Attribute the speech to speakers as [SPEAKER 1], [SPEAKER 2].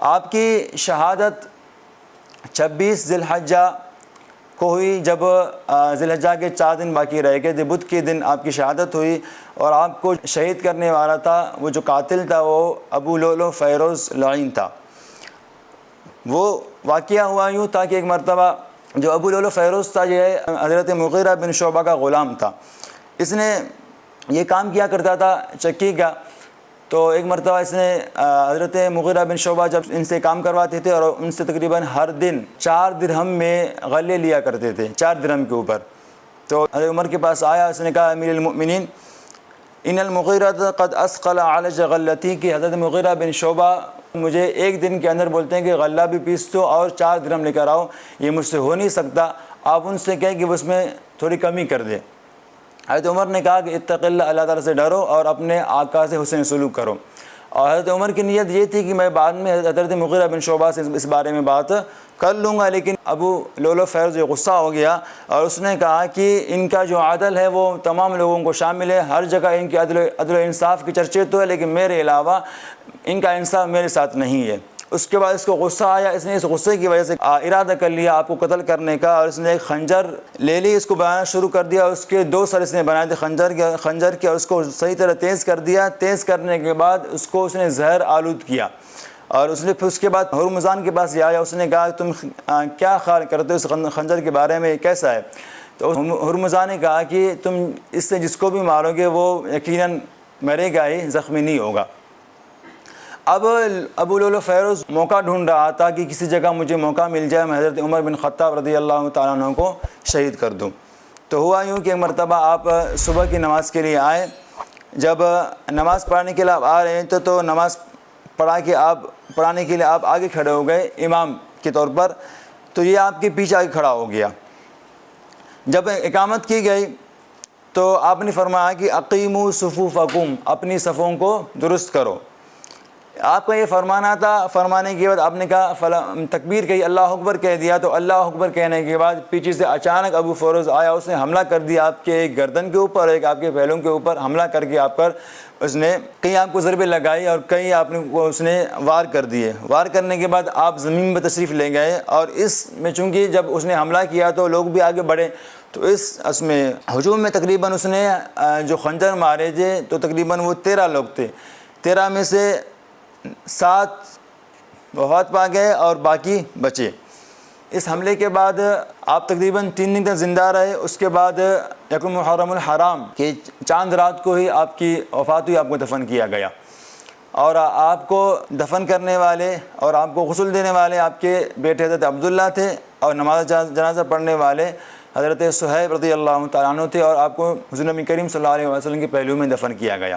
[SPEAKER 1] آپ کی شہادت 26 ذی الحجہ کو ہوئی، جب ذی الحجہ کے 4 دن باقی رہ گئے تھے، بدھ کے دن آپ کی شہادت ہوئی، اور آپ کو شہید کرنے والا تھا، وہ جو قاتل تھا وہ ابو لؤلؤ فیروز لعین تھا۔ وہ واقعہ ہوا یوں تھا کہ ایک مرتبہ جو ابو لؤلؤ فیروز تھا یہ حضرت مغیرہ بن شعبہ کا غلام تھا، اس نے یہ کام کیا کرتا تھا چکی کا۔ تو ایک مرتبہ اس نے حضرت مغیرہ بن شعبہ جب ان سے کام کرواتے تھے اور ان سے تقریباً ہر دن 4 درہم میں غلے لیا کرتے تھے، 4 درہم کے اوپر۔ تو حضرت عمر کے پاس آیا، اس نے کہا امیر المؤمنین ان المغیرہ قد اسقل علی غلتی، کہ حضرت مغیرہ بن شعبہ مجھے ایک دن کے اندر بولتے ہیں کہ غلہ بھی پیس دو اور 4 درہم لے کر آؤ، یہ مجھ سے ہو نہیں سکتا، آپ ان سے کہیں کہ وہ اس میں تھوڑی کمی کر دیں۔ حضرت عمر نے کہا کہ اتق اللہ، اللہ تعالیٰ سے ڈرو اور اپنے آقا سے حسن سلوک کرو۔ اور حضرت عمر کی نیت یہ تھی کہ میں بعد میں حضرت مغیرہ بن شعبہ سے اس بارے میں بات کر لوں گا، لیکن ابو لؤلؤ فیروز غصہ ہو گیا اور اس نے کہا کہ ان کا جو عدل ہے وہ تمام لوگوں کو شامل ہے، ہر جگہ ان کے عدل و انصاف کے چرچے تو ہے، لیکن میرے علاوہ ان کا انصاف میرے ساتھ نہیں ہے۔ اس کے بعد اس کو غصہ آیا، اس نے اس غصے کی وجہ سے ارادہ کر لیا آپ کو قتل کرنے کا، اور اس نے ایک خنجر لے لی، اس کو بنانا شروع کر دیا، اور اس کے 2 سر اس نے بنائے تھے خنجر کے، اور اس کو صحیح طرح تیز کر دیا۔ تیز کرنے کے بعد اس نے زہر آلود کیا، اور اس نے پھر اس کے بعد ہرمزان کے پاس آیا، اس نے کہا تم کیا خیال کرتے ہو اس خنجر کے بارے میں، کیسا ہے؟ تو ہرمزان نے کہا کہ تم اس سے جس کو بھی مارو گے وہ یقیناً مرے گا ہی، زخمی نہیں ہوگا۔ اب ابو لؤلؤ فیروز موقع ڈھونڈ رہا تھا کہ کسی جگہ مجھے موقع مل جائے میں حضرت عمر بن خطاب رضی اللہ تعالیٰ عنہ کو شہید کر دوں۔ تو ہوا یوں کہ ایک مرتبہ آپ صبح کی نماز کے لیے آئے، جب نماز پڑھنے کے لیے آپ آ رہے تھے تو نماز پڑھانے کے لیے آپ آگے کھڑے ہو گئے امام کے طور پر، تو یہ آپ کے پیچھے آگے کھڑا ہو گیا۔ جب اقامت کی گئی تو آپ نے فرمایا کہ اقیموا صفوفکم، اپنی صفوں کو درست کرو۔ آپ کا یہ فرمانا تھا، فرمانے کے بعد آپ نے کہا تکبیر کہی، اللہ اکبر کہہ دیا، تو اللہ اکبر کہنے کے بعد پیچھے سے اچانک ابو فیروز آیا، اس نے حملہ کر دیا آپ کے ایک گردن کے اوپر، ایک آپ کے پہلوں کے اوپر حملہ کر کے آپ پر اس نے کئی آپ کو ضربیں لگائی اور کئی آپ نے اس نے وار کر دیے۔ وار کرنے کے بعد آپ زمین پر تشریف لے گئے، اور اس میں چونکہ جب اس نے حملہ کیا تو لوگ بھی آگے بڑھے، تو اس میں ہجوم میں تقریباً اس نے جو خنجر مارے تھے تو تقریباً وہ 13 لوگ تھے، 13 میں سے 7 وفات پا گئے اور باقی بچے۔ اس حملے کے بعد آپ تقریباً 3 دن تک زندہ رہے۔ اس کے بعد یکم محرم الحرام کے چاند رات کو ہی آپ کی وفات ہوئی، آپ کو دفن کیا گیا، اور آپ کو دفن کرنے والے اور آپ کو غسل دینے والے آپ کے بیٹے حضرت عبداللہ تھے، اور نماز جنازہ پڑھنے والے حضرت صہیب رضی اللہ تعالیٰ عنہ تھے، اور آپ کو حضور نبی کریم صلی اللہ علیہ وسلم کے پہلو میں دفن کیا گیا۔